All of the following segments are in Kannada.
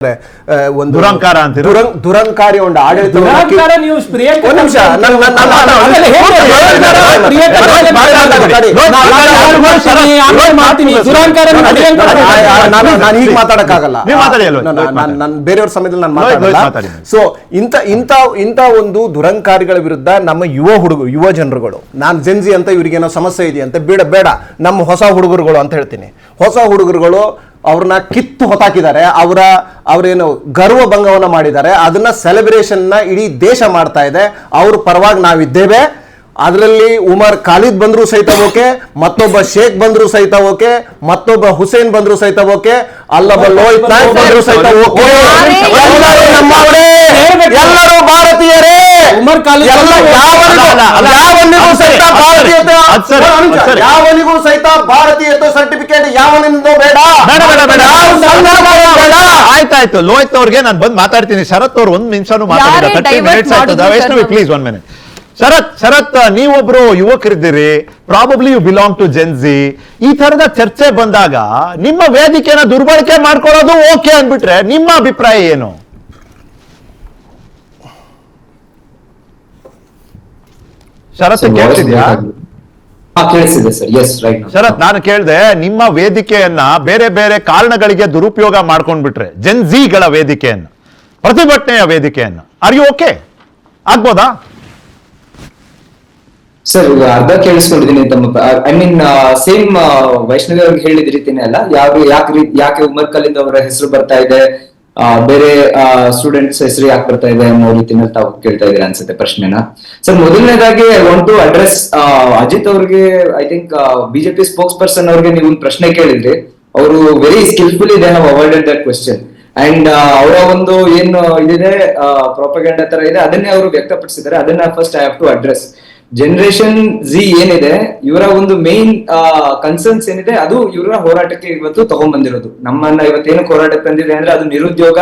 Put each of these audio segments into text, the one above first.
ಒಂದು ದುರಂಕಾರಿ ಒಂದು ಆಡಳಿತ ನಾನು ಹೀಗೆ ಮಾತಾಡಕ್ಕಾಗಲ್ಲ, ನಾನು ಬೇರೆಯವ್ರ ಸಮಯದಲ್ಲಿ ನಾನು ಮಾತಾಡಲ್ಲ. ಸೊ ಇಂಥ ಒಂದು ದುರಂಕಾರಿಗಳ ವಿರುದ್ಧ ನಮ್ಮ ಯುವ ಜನರುಗಳು, ನಾನು ಜೆನ್ಜಿ ಅಂತ ಇವ್ರಿಗೇನೋ ಸಮಸ್ಯೆ ಇದೆಯಂತೆ, ಬೇಡ ನಮ್ಮ ಹೊಸ ಹುಡುಗರುಗಳು ಅಂತ ಹೇಳ್ತೀನಿ. ಹೊಸ ಹುಡುಗರುಗಳು ಅವ್ರನ್ನ ಕಿತ್ತು ಹೊತ್ತಾಕಿದ್ದಾರೆ, ಅವರೇನು ಗರ್ವ ಭಂಗವನ್ನ ಮಾಡಿದ್ದಾರೆ. ಅದನ್ನ ಸೆಲೆಬ್ರೇಷನ್ ನ ಇಡೀ ದೇಶ ಮಾಡ್ತಾ ಇದೆ. ಅವ್ರ ಪರವಾಗಿ ನಾವಿದ್ದೇವೆ. ಅದರಲ್ಲಿ ಉಮರ್ ಖಾಲಿದ್ ಬಂದ್ರು ಸಹಿತ ಓಕೆ, ಮತ್ತೊಬ್ಬ ಶೇಖ್ ಬಂದ್ರು ಸಹಿತ ಓಕೆ, ಮತ್ತೊಬ್ಬ ಹುಸೇನ್ ಬಂದ್ರು ಸಹಿತ ಓಕೆ, ಅಲ್ಲೊಬ್ಬ ಲೋಹಿತ್ ನಾಯಕ್ ಬಂದ್ರು ಸಹಿತ ಓಕೆ. ಎಲ್ಲರೂ ನಮ್ಮವರೇ, ಎಲ್ಲರೂ ಭಾರತೀಯರೇ. ಉಮರ್ ಖಾಲಿದ್ ಯಾವನಿಗೂ ಸಹಿತ ಭಾರತೀಯತೆ ಸರ್ಟಿಫಿಕೇಟ್ ಯಾವನಿಂದೋ ಬೇಡ. ಆಯ್ತಾಯ್ತು, ಲೋಹಿತ್ ಅವ್ರಿಗೆ ನಾನು ಬಂದು ಮಾತಾಡ್ತೀನಿ. ಶರತ್ ಅವ್ರು ಒಂದ್ ನಿಮಿಷನೂ ಮಾತಾಡಿಲ್ಲ. Please 1 minute. ಶರತ್, ನೀವೊಬ್ರು ಯುವಕರಿದ್ದೀರಿ, probably you belong to Gen Z. ಈ ತರದ ಚರ್ಚೆ ಬಂದಾಗ ನಿಮ್ಮ ವೇದಿಕೆನ ದುರ್ಬಳಕೆ ಮಾಡ್ಕೊಳ್ಳೋದು ಓಕೆ ಅಂದ್ಬಿಟ್ರೆ ನಿಮ್ಮ ಅಭಿಪ್ರಾಯ ಏನು? ಶರತ್ ಕೇಳ್ತಿದ್ಯಾ? ಶರತ್, ನಾನು ಕೇಳಿದೆ, ನಿಮ್ಮ ವೇದಿಕೆಯನ್ನ ಬೇರೆ ಬೇರೆ ಕಾರಣಗಳಿಗೆ ದುರುಪಯೋಗ ಮಾಡ್ಕೊಂಡ್ಬಿಟ್ರೆ, ಜೆನ್ಜಿಗಳ ವೇದಿಕೆಯನ್ನ, ಪ್ರತಿಭಟನೆಯ ವೇದಿಕೆಯನ್ನ, ಆರ್ ಯು ಓಕೆ? ಆಗ್ಬೋದಾ ಸರ್? ಅರ್ಧ ಕೇಳಿಸ್ಕೊಂಡಿದ್ದೀನಿ ತಮ್ಮ, ಐ ಮೀನ್ ಸೇಮ್ ವೈಷ್ಣವಿ ಅವ್ರಿಗೆ ಹೇಳಿದ ರೀತಿನೇ ಅಲ್ಲ. ಯಾಕೆ ಉಮರ್ ಖಾಲಿದ್ ಅವರ ಹೆಸರು ಬರ್ತಾ ಇದೆ, ಬೇರೆ ಸ್ಟೂಡೆಂಟ್ಸ್ ಹೆಸರು ಯಾಕೆ ಬರ್ತಾ ಇದೆ ಅನ್ನೋ ರೀತಿನಲ್ಲಿ ತಾವು ಕೇಳ್ತಾ ಇದ್ದೀರಾ ಅನ್ಸುತ್ತೆ ಪ್ರಶ್ನೆನ. ಸರ್, ಮೊದಲನೇದಾಗಿ I want to address Ajith ಅವ್ರಿಗೆ, I think BJP spokesperson ಅವ್ರಿಗೆ ನೀವು ಒಂದು ಪ್ರಶ್ನೆ ಕೇಳಿದ್ರಿ. ಅವರು very skilfully they have avoided that question. And ಅವರ ಒಂದು ಏನು ಇದಿದೆ, ಪ್ರೊಪಗಂಡಾ ತರ ಇದೆ, ಅದನ್ನೇ ಅವರು ವ್ಯಕ್ತಪಡಿಸಿದ್ದಾರೆ. ಅದನ್ನ first I have to address. Generation G ಏನಿದೆ, ಇವರ ಒಂದು ಮೇನ್ ಕನ್ಸರ್ನ್ಸ್ ಏನಿದೆ, ಅದು ಇವರ ಹೋರಾಟಕ್ಕೆ ಇವತ್ತು ತಗೊಂಡ್ಬಂದಿರೋದು. ನಮ್ಮನ್ನ ಇವತ್ತೇನು ಹೋರಾಟಕ್ಕೆ ತಂದಿದೆ ಅಂದ್ರೆ, ಅದು ನಿರುದ್ಯೋಗ,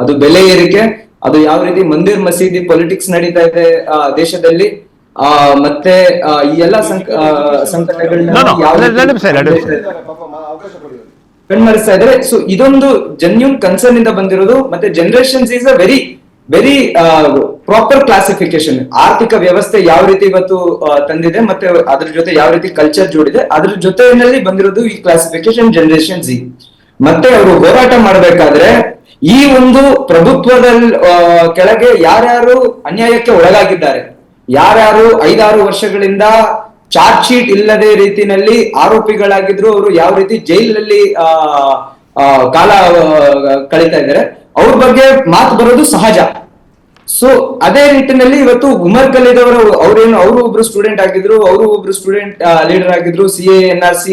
ಅದು ಬೆಲೆ ಏರಿಕೆ, ಅದು ಯಾವ ರೀತಿ ಮಂದಿರ್ ಮಸೀದಿ ಪೊಲಿಟಿಕ್ಸ್ ನಡೀತಾ ಇದೆ ದೇಶದಲ್ಲಿ, ಮತ್ತೆ ಈ ಎಲ್ಲಾ ಸಂಕಟಗಳನ್ನ ಕಣ್ಮರಿಸ್ತಾ ಇದ್ದಾರೆ. ಸೊ ಇದೊಂದು ಜೆನ್ಯೂನ್ ಕನ್ಸರ್ನ್ ಇಂದ ಬಂದಿರೋದು. ಮತ್ತೆ generations is a very proper classification. ಆರ್ಥಿಕ ವ್ಯವಸ್ಥೆ ಯಾವ ರೀತಿ ಇವತ್ತು ತಂದಿದೆ, ಮತ್ತೆ ಅದ್ರ ಜೊತೆ ಯಾವ ರೀತಿ ಕಲ್ಚರ್ ಜೋಡಿದೆ, ಅದ್ರ ಜೊತೆಯಲ್ಲಿ ಬಂದಿರೋದು ಈ ಕ್ಲಾಸಿಫಿಕೇಶನ್ ಜನರೇಷನ್ ಜಿ. ಮತ್ತೆ ಅವರು ಹೋರಾಟ ಮಾಡಬೇಕಾದ್ರೆ ಈ ಒಂದು ಪ್ರಭುತ್ವದ ಕೆಳಗೆ ಯಾರ್ಯಾರು ಅನ್ಯಾಯಕ್ಕೆ ಒಳಗಾಗಿದ್ದಾರೆ, ಯಾರ್ಯಾರು 5-6 ವರ್ಷಗಳಿಂದ ಚಾರ್ಜ್ ಶೀಟ್ ಇಲ್ಲದೆ ರೀತಿನಲ್ಲಿ ಆರೋಪಿಗಳಾಗಿದ್ರು, ಅವರು ಯಾವ ರೀತಿ ಜೈಲಿನಲ್ಲಿ ಕಾಲ ಕಳೀತಾ ಇದ್ದಾರೆ, ಅವ್ರ ಬಗ್ಗೆ ಮಾತು ಬರೋದು ಸಹಜ. ಸೊ ಅದೇ ನಿಟ್ಟಿನಲ್ಲಿ ಇವತ್ತು ಉಮರ್ ಖಾಲಿದ್ ಅವರು ಒಬ್ರು ಸ್ಟೂಡೆಂಟ್ ಆಗಿದ್ರು, ಅವರು ಒಬ್ರು ಸ್ಟೂಡೆಂಟ್ ಲೀಡರ್ ಆಗಿದ್ರು. CA NRC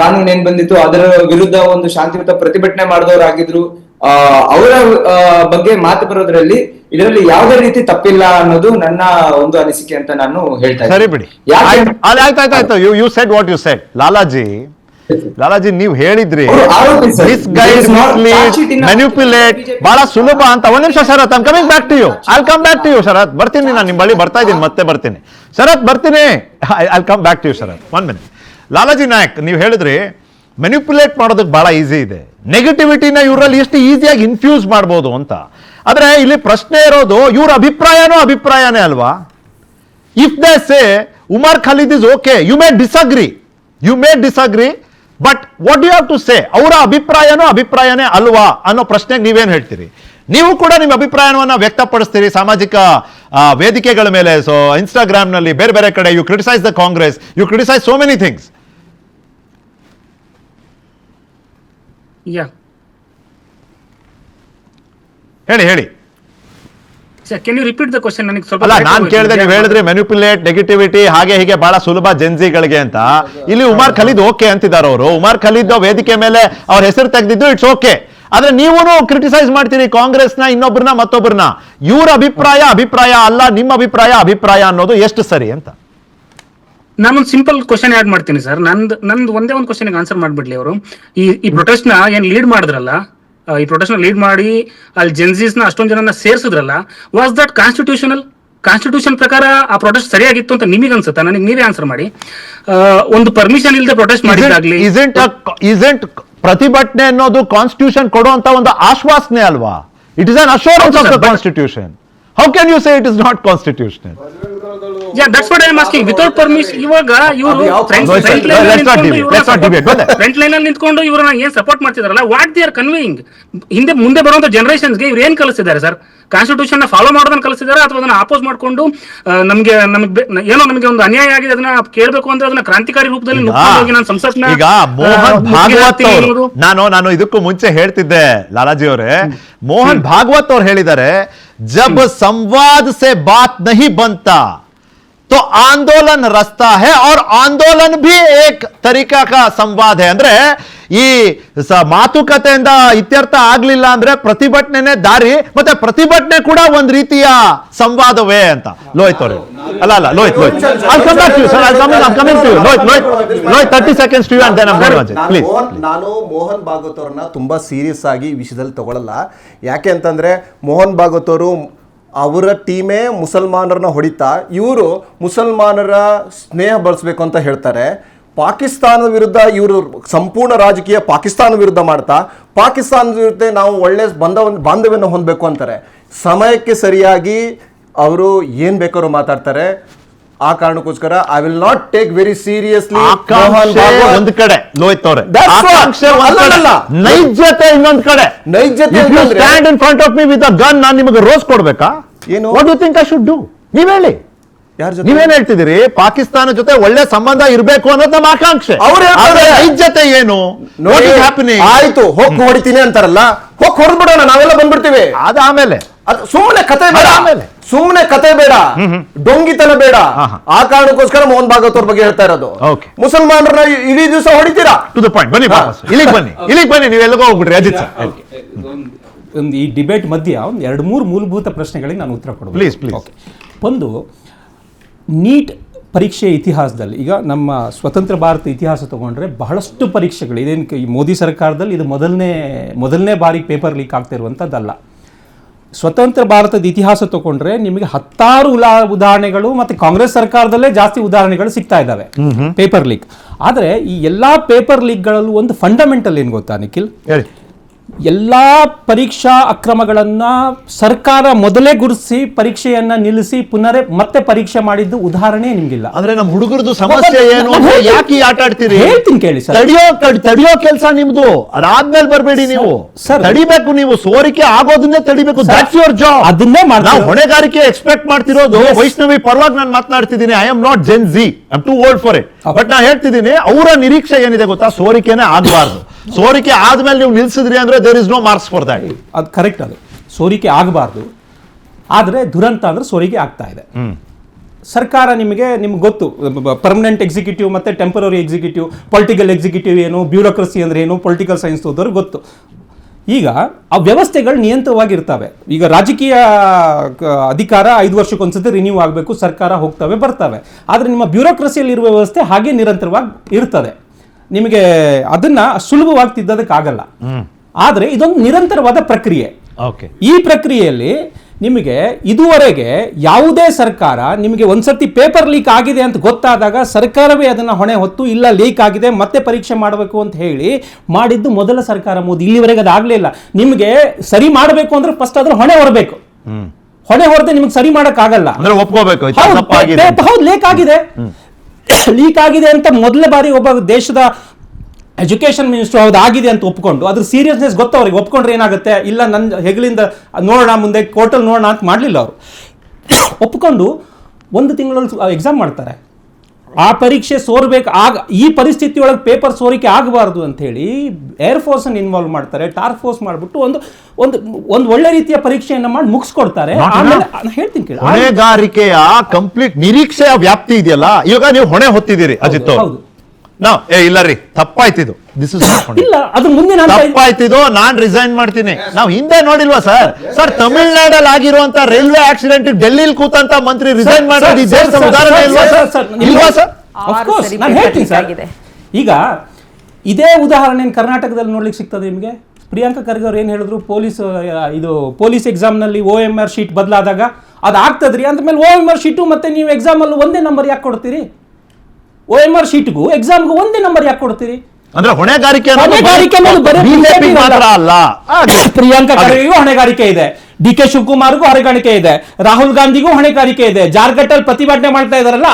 ಕಾನೂನು ಏನ್ ಬಂದಿತ್ತು ಅದರ ವಿರುದ್ಧ ಒಂದು ಶಾಂತಿಯುತ ಪ್ರತಿಭಟನೆ ಮಾಡಿದವರಾಗಿದ್ರು. ಅವರ ಬಗ್ಗೆ ಮಾತು ಬರೋದ್ರಲ್ಲಿ ಇದರಲ್ಲಿ ಯಾವುದೇ ರೀತಿ ತಪ್ಪಿಲ್ಲ ಅನ್ನೋದು ನನ್ನ ಒಂದು ಅನಿಸಿಕೆ ಅಂತ ನಾನು ಹೇಳ್ತಾ ಇದ್ದೀನಿ. ಸರಿ ಬಿಡಿ, you said what you said. Lalaji, ನೀವು ಹೇಳಿದ್ರಿ ಮ್ಯಾನಿಪ್ಯುಲೇಟ್ ಬಹಳ ಸುಲಭ ಅಂತ. ಒಂದ್ ನಿಮಿಷ Sharath, I coming back to you. I come back to you Sharath. ಬರ್ತೀನಿ, ನಾನು ನಿಮ್ಮ ಬಳಿ ಬರ್ತಾ ಇದ್ದೀನಿ, ಮತ್ತೆ ಬರ್ತೀನಿ ಶರತ್, ಬರ್ತೀನಿ. I come back to you Sharath. 1 minute. Lalaji Nayak, ನೀವು ಹೇಳಿದ್ರಿ ಮ್ಯಾನಿಪ್ಯುಲೇಟ್ ಮಾಡೋದಕ್ಕೆ ಬಹಳ ಈಸಿ ಇದೆ, ನೆಗೆಟಿವಿಟಿನ ಇವರಲ್ಲಿ ಎಷ್ಟು ಈಸಿಯಾಗಿ ಇನ್ಫ್ಯೂಸ್ ಮಾಡ್ಬೋದು ಅಂತ. ಆದ್ರೆ ಇಲ್ಲಿ ಪ್ರಶ್ನೆ ಇರೋದು, ಇವ್ರ ಅಭಿಪ್ರಾಯನೇ ಅಲ್ವಾ? If they say Umar Khalid is okay, you may disagree, but what you have to say? ಅವರ ಅಭಿಪ್ರಾಯನೇ ಅಲ್ವಾ ಅನ್ನೋ ಪ್ರಶ್ನೆಗೆ ನೀವೇನು ಹೇಳ್ತೀರಿ? ನೀವು ಕೂಡ ನಿಮ್ಮ ಅಭಿಪ್ರಾಯವನ್ನ ವ್ಯಕ್ತಪಡಿಸ್ತೀರಿ ಸಾಮಾಜಿಕ ವೇದಿಕೆಗಳ ಮೇಲೆ, ಸೊ ಇನ್ಸ್ಟಾಗ್ರಾಮ್ ನಲ್ಲಿ, ಬೇರೆ ಬೇರೆ ಕಡೆ. You criticise the Congress, you criticise so many things. ಹೇಳಿ. Can you repeat the question? ಅಲ್ಲ, ನಾನು ಕೇಳಿದೆ, ನೀವು ಹೇಳಿದ್ರಿ ಮ್ಯಾನಿಪ್ಯುಲೇಟ್, ನೆಗೆಟಿವಿಟಿ, ಹಾಗೆ ಹೀಗೆ ಬಹಳ ಸುಲಭ ಜೆನ್ಜಿಗಳಿಗೆ ಅಂತ. ಇಲ್ಲಿ ಉಮರ್ ಖಾಲಿದ್ ಓಕೆ ಅಂತಿದ್ದಾರೆ ಅವರು. ಉಮರ್ ಖಾಲಿದ್ ವೇದಿಕೆ ಮೇಲೆ ಅವ್ರ ಹೆಸರು ತೆಗೆದಿದ್ದು ಇಟ್ಸ್ ಓಕೆ. ಆದ್ರೆ ನೀವು ಕ್ರಿಟಿಸೈಸ್ ಮಾಡ್ತೀರಿ ಕಾಂಗ್ರೆಸ್ನ, ಇನ್ನೊಬ್ಬರನ್ನ, ಮತ್ತೊಬ್ಬರನ್ನ. ಇವ್ರ ಅಭಿಪ್ರಾಯ ಅಲ್ಲ, ನಿಮ್ಮ ಅಭಿಪ್ರಾಯ ಅನ್ನೋದು ಎಷ್ಟು ಸರಿ ಅಂತ ನಾನೊಂದು ಸಿಂಪಲ್ ಕ್ವಶನ್ ಆಡ್ ಮಾಡ್ತೀನಿ ಸರ್. ನಂದು ಒಂದೇ ಒಂದು ಕ್ವಶನ್ ಆನ್ಸರ್ ಮಾಡ್ಬಿಡ್ಲಿ ಅವರು. ಈ ಪ್ರೊಟೆಸ್ಟ್ ನ ಏನ್ ಲೀಡ್ ಮಾಡಿದ್ರಲ್ಲ, ಈ ಪ್ರೊಟೆಸ್ಟ್ ನ ಲೀಡ್ ಮಾಡಿ ಅಲ್ಲಿ ಜೆನ್ಜೀಸ್ ನ ಅಷ್ಟೊಂದು ಜನನ ಸೇರ್ಸಿದ್ರಲ್ಲ, ವಾಸ್ ದಟ್ ಕಾನ್ಸ್ಟಿಟ್ಯೂಷನಲ್? ಕಾನ್ಸ್ಟಿಟ್ಯೂಷನ್ ಪ್ರಕಾರ ಆ ಪ್ರೊಟೆಸ್ಟ್ ಸರಿಯಾಗಿತ್ತು ಅಂತ ನಿಮಗೆ ಅನ್ಸುತ್ತಾ? ನನಗೆ ನೀವೇ ಆನ್ಸರ್ ಮಾಡಿ. ಒಂದು ಪರ್ಮಿಷನ್ ಇಲ್ಲದೆ ಪ್ರೊಟೆಸ್ಟ್ ಮಾಡಿದಾಗ್ಲಿ, isn't ಪ್ರತಿಭಟನೆ ಅನ್ನೋದು ಕಾನ್ಸ್ಟಿಟ್ಯೂಷನ್ ಕೊಡುವಂತ ಒಂದು ಆಶ್ವಾಸನೆ ಅಲ್ವಾ? It is an assurance of the constitution. How can you say it is not constitutional? Yeah, that's what I am asking. Without permission, ಇವಾಗ ಇವರು ಫ್ರಂಟ್ ಲೈನ್ ಅಲ್ಲಿ ನಿಂತ್ಕೊಂಡು ಇವ್ರನ್ನ ಏನ್ ಸಪೋರ್ಟ್ ಮಾಡ್ತಿದಾರಲ್ಲ, ವಾಟ್ ದೇ ಆರ್ ಕನ್ವೇಯಿಂಗ್, ಮುಂದೆ ಬರುವಂತ ಜನರೇಷನ್ಸ್ಗೆ ಇವ್ರು ಏನ್ ಕಲಿಸಿದ್ದಾರೆ ಸರ್? ಕಾನ್ಸ್ಟಿಟ್ಯೂಷನ್ ಫಾಲೋ ಮಾಡೋದನ್ನ ಕಲಿಸಿದಾರೆ ಅಥವಾ ಅದನ್ನ ಅಪೋಸ್ ಮಾಡ್ಕೊಂಡು ನಮಗೆ ನಮಗೆ ಒಂದು ಅನ್ಯಾಯ ಆಗಿದೆ ಅದನ್ನ ಕೇಳಬೇಕು ಅಂದ್ರೆ ಅದನ್ನ ಕ್ರಾಂತಿಕಾರಿ ರೂಪದಲ್ಲಿ ಹೋಗಿ ನಾನು ಸಂಸತ್ನ ಈಗ ಮೋಹನ್ ಭಾಗವತ್ ಅವರು, ನಾನು ಇದಕ್ಕೂ ಮುಂಚೆ ಹೇಳ್ತಿದ್ದೆ ಲಾಲಾಜಿ ಅವರೇ, ಮೋಹನ್ ಭಾಗವತ್ ಅವ್ರು ಹೇಳಿದ್ದಾರೆ, ಜಬ್ ಸಂವಾದ್ ಸೆ ಬಾತ್ ನಹಿ ಬಂತಾ तो आंदोलन रास्ता है और आंदोलन भी एक तरीका का संवाद है. ಅಂದ್ರೆ ಈ ಮಾತುಕತೆಯಿಂದ ಇತ್ಯರ್ಥ ಆಗ್ಲಿಲ್ಲ ಅಂದ್ರೆ ಪ್ರತಿಭಟನೆ ದಾರಿ, ಮತ್ತೆ ಪ್ರತಿಭಟನೆ ಕೂಡ ಒಂದ್ ರೀತಿಯ ಸಂವಾದವೇ ಅಂತ. ಲೋಹಿತ್ ಅವರು ಅಲ್ಲ Lohith I'll come back to you sir. I'm coming to you. Lohith 30 seconds to you and then I'm going to please. ನಾನು ಮೋಹನ್ ಭಾಗವತ್ ಅವ್ರನ್ನ ತುಂಬಾ ಸೀರಿಯಸ್ ಆಗಿ ಈ ವಿಷಯದಲ್ಲಿ ತಗೊಳ್ಳಲ್ಲ. ಯಾಕೆ ಅಂತಂದ್ರೆ ಮೋಹನ್ ಭಾಗವತ್ ಅವರು ಅವರ ಟೀಮೇ ಮುಸಲ್ಮಾನರನ್ನ ಹೊಡಿತಾ ಇವರು ಮುಸಲ್ಮಾನರ ಸ್ನೇಹ ಬಳಸಬೇಕು ಅಂತ ಹೇಳ್ತಾರೆ. ಪಾಕಿಸ್ತಾನದ ವಿರುದ್ಧ ಇವರು ಸಂಪೂರ್ಣ ರಾಜಕೀಯ ಪಾಕಿಸ್ತಾನ ವಿರುದ್ಧ ಮಾಡ್ತಾ ಪಾಕಿಸ್ತಾನದ ವಿರುದ್ಧ ನಾವು ಒಳ್ಳೆ ಬಾಂಧವ್ಯವನ್ನು ಹೊಂದಬೇಕು ಅಂತಾರೆ. ಸಮಯಕ್ಕೆ ಸರಿಯಾಗಿ ಅವರು ಏನ್ ಬೇಕಾದ್ರೂ ಮಾತಾಡ್ತಾರೆ. ಆ ಕಾರಣಕ್ಕೋಸ್ಕರ I will not take very seriously. ಒಂದು ಕಡೆ ಲೋಹಿತ್ ಅವರೇ, ನೈಜತೆ ಇನ್ನೊಂದು ಕಡೆ. ನೈಜತೆ stand in front of me with a gun, ನಾನು ನಿಮಗೆ ರೋಸ್ ಕೊಡ್ಬೇಕಾ? ಏನು? What you think I should do? ನೀವ್ ಹೇಳಿ, ನೀವೇನ್ ಹೇಳ್ತಿದ್ದೀರಿ? ಪಾಕಿಸ್ತಾನ ಜೊತೆ ಒಳ್ಳೆ ಸಂಬಂಧ ಇರಬೇಕು ಅನ್ನೋದು ನಮ್ಮ ಆಕಾಂಕ್ಷೆ. ನೈಜತೆ ಏನು? ಆಯ್ತು, ಹೋಗಿ ಹೊಡಿತೀನಿ ಅಂತಾರಲ್ಲ, ಹೋಗಿ ಹೊಡೆದ್ಬಿಡೋಣ, ನಾವೆಲ್ಲ ಬಂದ್ಬಿಡ್ತೀವಿ. ಅದಾಮೇಲೆ ಸುಮ್ಮನೆ ಕತೆ ಬೇಡ, ಸುಮ್ಮನೆ ಕತೆ ಬೇಡ, ಡೊಂಗಿತನ ಬೇಡ. ಆ ಕಾರಣಕ್ಕೋಸ್ಕರ ಮೋಹನ್ ಭಾಗವತ್ ಅವ್ರ ಬಗ್ಗೆ ಹೇಳ್ತಾ ಇರೋದು. ಮುಸಲ್ಮಾನರನ್ನ ಇಡೀ ದಿವಸ ಹೊಡಿತೀರಾ? To the point. ಬನ್ನಿ ಇಲ್ಲಿಗೆ ಬನ್ನಿ, ನೀವೆಲ್ಲಗೋ ಹೋಗ್ಬಿಡ್ರಿ. ಅಜಿತ್ ಸರ್, ಒಂದು ಈ ಡಿಬೇಟ್ ಮಧ್ಯ ಒಂದು 2-3 ಮೂಲಭೂತ ಪ್ರಶ್ನೆಗಳಿಗೆ ನಾನು ಉತ್ತರ ಕೊಡ್ತೀನಿ. ಪ್ಲೀಸ್. ಒಂದು, ನೀಟ್ ಪರೀಕ್ಷೆ ಇತಿಹಾಸದಲ್ಲಿ ಈಗ ನಮ್ಮ ಸ್ವತಂತ್ರ ಭಾರತ ಇತಿಹಾಸ ತಗೊಂಡ್ರೆ ಬಹಳಷ್ಟು ಪರೀಕ್ಷೆಗಳು, ಇದೇನು ಈ ಮೋದಿ ಸರ್ಕಾರದಲ್ಲಿ ಇದು ಮೊದಲನೇ ಬಾರಿ ಪೇಪರ್ ಲೀಕ್ ಆಗ್ತಿರುವಂಥದ್ದಲ್ಲ. ಸ್ವತಂತ್ರ ಭಾರತದ ಇತಿಹಾಸ ತಗೊಂಡ್ರೆ ನಿಮಗೆ 10 ಉದಾಹರಣೆಗಳು, ಮತ್ತೆ ಕಾಂಗ್ರೆಸ್ ಸರ್ಕಾರದಲ್ಲೇ ಜಾಸ್ತಿ ಉದಾಹರಣೆಗಳು ಸಿಗ್ತಾ ಇದ್ದಾವೆ ಪೇಪರ್ ಲೀಕ್. ಆದರೆ ಈ ಎಲ್ಲಾ ಪೇಪರ್ ಲೀಕ್ಗಳಲ್ಲೂ ಒಂದು ಫಂಡಮೆಂಟಲ್ ಏನು ಗೊತ್ತಾ ನಿಖಿಲ್? ಎಲ್ಲಾ ಪರೀಕ್ಷಾ ಅಕ್ರಮಗಳನ್ನ ಸರ್ಕಾರ ಮೊದಲೇ ಗುರುತಿಸಿ ಪರೀಕ್ಷೆಯನ್ನ ನಿಲ್ಲಿಸಿ ಮತ್ತೆ ಪರೀಕ್ಷೆ ಮಾಡಿದ್ದು ಉದಾಹರಣೆ ನಿಮ್ಗಿಲ್ಲ. ಅಂದ್ರೆ ನಮ್ಮ ಹುಡುಗರದು ಸಮಸ್ಯೆ ಏನು? ಯಾಕೆ ಆಟ ಆಡ್ತೀರಿ? ಹೇಳ್ತೀನಿ ಕೇಳಿ ಸರ್. ತಡಿಯೋ ಕೆಲಸ ನಿಮ್ದು, ಅದಾದ್ಮೇಲೆ ಬರಬೇಡಿ ನೀವು. ತಡಿಬೇಕು, ನೀವು ಸೋರಿಕೆ ಆಗೋದನ್ನೇ ತಡಿಬೇಕು. That's your job. ಅದನ್ನೇ ನಾವು ಹೊಣೆಗಾರಿಕೆ ಎಕ್ಸ್ಪೆಕ್ಟ್ ಮಾಡ್ತಿರೋದು. ವೈಷ್ಣವಿ ಪರವಾಗಿ ನಾನು ಮಾತನಾಡ್ತಿದ್ದೀನಿ. I am not Gen Z, I am to old for it. But ನಾ ಹೇಳ್ತಿದ್ದೀನಿ, ಅವರ ನಿರೀಕ್ಷೆ ಏನಿದೆ ಗೊತ್ತಾ? ಸೋರಿಕೆನೇ ಆಗಬಾರ್ದು. ಸೋರಿಕೆ ಆದ್ಮೇಲೆ ನೀವು ನಿಲ್ಸಿದ್ರಿ ಅಂದ್ರೆ there is no marks for that. ಅದು ಕರೆಕ್ಟ್. ಅದು ಸೋರಿಕೆ ಆಗಬಾರ್ದು. ಆದರೆ ದುರಂತ ಅಂದ್ರೆ ಸೋರಿಕೆ ಆಗ್ತಾ ಇದೆ. ಸರ್ಕಾರ ನಿಮ್ಗೆ ಗೊತ್ತು, ಪರ್ಮನೆಂಟ್ ಎಕ್ಸಿಕ್ಯೂಟಿವ್ ಮತ್ತೆ ಟೆಂಪರರಿ ಎಕ್ಸಿಕ್ಯೂಟಿವ್, ಪೊಲಿಟಿಕಲ್ ಎಕ್ಸಿಕ್ಯೂಟಿವ್ ಏನು, ಬ್ಯೂರೋಕ್ರಸಿ ಅಂದ್ರೆ ಏನು, ಪೊಲಿಟಿಕಲ್ ಸೈನ್ಸ್ ಓದೋರು ಗೊತ್ತು. ಈಗ ಆ ವ್ಯವಸ್ಥೆಗಳು ನಿಯಂತ್ರವಾಗಿರ್ತವೆ. ಈಗ ರಾಜಕೀಯ ಅಧಿಕಾರ 5 ವರ್ಷಕ್ಕೊಂದ್ಸತಿ ರಿನ್ಯೂ ಆಗಬೇಕು, ಸರ್ಕಾರ ಹೋಗ್ತವೆ ಬರ್ತವೆ. ಆದರೆ ನಿಮ್ಮ ಬ್ಯೂರೋಕ್ರಸಿಯಲ್ಲಿ ಇರುವ ವ್ಯವಸ್ಥೆ ಹಾಗೆ ನಿರಂತರವಾಗಿ ಇರ್ತದೆ. ನಿಮಗೆ ಅದನ್ನ ಸುಲಭವಾಗಿ ತಿದ್ದೋದಕ್ಕಾಗಲ್ಲ. ಆದರೆ ಇದೊಂದು ನಿರಂತರವಾದ ಪ್ರಕ್ರಿಯೆ. ಈ ಪ್ರಕ್ರಿಯೆಯಲ್ಲಿ ನಿಮಗೆ ಇದುವರೆಗೆ ಯಾವುದೇ ಸರ್ಕಾರ ನಿಮಗೆ ಒಂದ್ಸತಿ ಪೇಪರ್ ಲೀಕ್ ಆಗಿದೆ ಅಂತ ಗೊತ್ತಾದಾಗ ಸರ್ಕಾರವೇ ಅದನ್ನ ಹೊಣೆ ಹೊತ್ತು ಇಲ್ಲ ಲೀಕ್ ಆಗಿದೆ ಮತ್ತೆ ಪರೀಕ್ಷೆ ಮಾಡಬೇಕು ಅಂತ ಹೇಳಿ ಮಾಡಿದ್ದು ಮೊದಲ ಸರ್ಕಾರ ಮೋದಿ. ಇಲ್ಲಿವರೆಗೆ ಅದಾಗಲಿಲ್ಲ. ನಿಮಗೆ ಸರಿ ಮಾಡಬೇಕು ಅಂದ್ರೆ ಫಸ್ಟ್ ಅದ್ರ ಹೊಣೆ ಹೊರಬೇಕು. ಹೊಣೆ ಹೊರದೆ ನಿಮಗೆ ಸರಿ ಮಾಡಕ್ ಆಗಲ್ಲ. ಹೌದು, ಲೀಕ್ ಆಗಿದೆ ಅಂತ ಮೊದಲ ಬಾರಿ ಒಬ್ಬ ದೇಶದ ಎಜುಕೇಶನ್ ಮಿನಿಸ್ಟರ್ ಹೌದು ಆಗಿದೆ ಅಂತ ಒಪ್ಕೊಂಡು ಅದ್ರ ಸೀರಿಯಸ್ನೆಸ್ ಗೊತ್ತವ್ರಿಗೆ. ಒಪ್ಕೊಂಡ್ರೆ ಏನಾಗುತ್ತೆ, ಇಲ್ಲ ನನ್ನ ಹೆಗಲಿಂದ ನೋಡೋಣ, ಮುಂದೆ ಕೋರ್ಟಲ್ಲಿ ನೋಡೋಣ ಅಂತ ಮಾಡಲಿಲ್ಲ ಅವರು. ಒಪ್ಕೊಂಡು 1 ತಿಂಗಳಲ್ಲಿ ಎಕ್ಸಾಮ್ ಮಾಡ್ತಾರೆ. ಆ ಪರೀಕ್ಷೆ ಸೋರ್ಬೇಕು. ಈ ಪರಿಸ್ಥಿತಿ ಒಳಗೆ ಪೇಪರ್ ಸೋರಿಕೆ ಆಗಬಾರ್ದು ಅಂತ ಹೇಳಿ ಏರ್ ಫೋರ್ಸ್ ಅನ್ನು ಇನ್ವಾಲ್ವ್ ಮಾಡ್ತಾರೆ, ಟಾಸ್ಕ್ ಫೋರ್ಸ್ ಮಾಡಿಬಿಟ್ಟು ಒಂದು ಒಳ್ಳೆ ರೀತಿಯ ಪರೀಕ್ಷೆಯನ್ನು ಮಾಡಿ ಮುಗಿಸ್ಕೊಡ್ತಾರೆ. ಆಮೇಲೆ ಹೇಳ್ತೀನಿ ಕೇಳಿ, ಹೊಣೆಗಾರಿಕೆಯ ಕಂಪ್ಲೀಟ್ ನಿರೀಕ್ಷೆಯ ವ್ಯಾಪ್ತಿ ಇದೆಯಲ್ಲ, ಇವಾಗ ನೀವು ಹೊಣೆ ಹೊತ್ತಿದ್ದೀರಿ ಅಜಿತ್. ಹೌದು, ಇಲ್ಲ ರೀ, ತಪ್ಪಾಯ್ತಿದ್ದು. ಇಲ್ಲ, ಅದು ಮುಂದೆ ತಪ್ಪಾಯ್ತಿದ್ದು, ನಾನ್ ರಿಸೈನ್ ಮಾಡ್ತೀನಿ. ನಾವು ಹಿಂದೆ ನೋಡಿಲ್ವಾ ಸರ್ ತಮಿಳ್ನಾಡಲ್ಲಿ ಆಗಿರುವಂತ ರೈಲ್ವೆ ಆಕ್ಸಿಡೆಂಟ್ ಡೆಲ್ಲಿಲಿ ಕೂತಂತ ಮಂತ್ರಿ ರಿಸೈನ್ ಮಾಡೋದು ಈ ದೇಶದ ಉದಾಹರಣೆ ಇಲ್ವಾ ಸರ್? ನಾನು ಹೇಳ್ತೀನಿ ಸರ್. ಈಗ ಇದೇ ಉದಾಹರಣೆ ಕರ್ನಾಟಕದಲ್ಲಿ ನೋಡ್ಲಿಕ್ಕೆ ಸಿಗ್ತದೆ ನಿಮಗೆ. ಪ್ರಿಯಾಂಕಾ ಖರ್ಗೆ ಅವ್ರು ಏನ್ ಹೇಳಿದ್ರು, ಪೊಲೀಸ್ ಎಕ್ಸಾಮ್ ನಲ್ಲಿ OMR ಶೀಟ್ ಬದಲಾದಾಗ ಅದಾಗ್ತದ್ರಿ ಅಂತ ಮೇಲೆ OMR ಶೀಟು ಮತ್ತೆ ನೀವು ಎಕ್ಸಾಮ್ ಅಲ್ಲಿ ಒಂದೇ ನಂಬರ್ ಯಾಕೆ ಕೊಡ್ತೀರಿ? OMR ಶೀಟ್ಗೂ ಎಕ್ಸಾಮ್ಗೂ ಒಂದೇ ನಂಬರ್ ಯಾಕೆ ಕೊಡ್ತೀರಿ? ಅಂದ್ರೆ ಹೊಣೆಗಾರಿಕೆ ಹೊಣೆಗಾರಿಕೆ ಅನ್ನೋದು ಬರೀ ಬಿಜೆಪಿ ಮಾತ್ರ ಅಲ್ಲ. ಪ್ರಿಯಾಂಕಾ ಖರ್ಗೆಗೂ ಹೊಣೆಗಾರಿಕೆ ಇದೆ, ಡಿ ಕೆ ಶಿವಕುಮಾರ್ಗೂ ಹೊಣೆಗಾರಿಕೆ ಇದೆ, ರಾಹುಲ್ ಗಾಂಧಿಗೂ ಹೊಣೆಗಾರಿಕೆ ಇದೆ. ಜಾರ್ಖಂಡ್ ಅಲ್ಲಿ ಪ್ರತಿಭಟನೆ ಮಾಡ್ತಾ ಇದಾರಲ್ಲ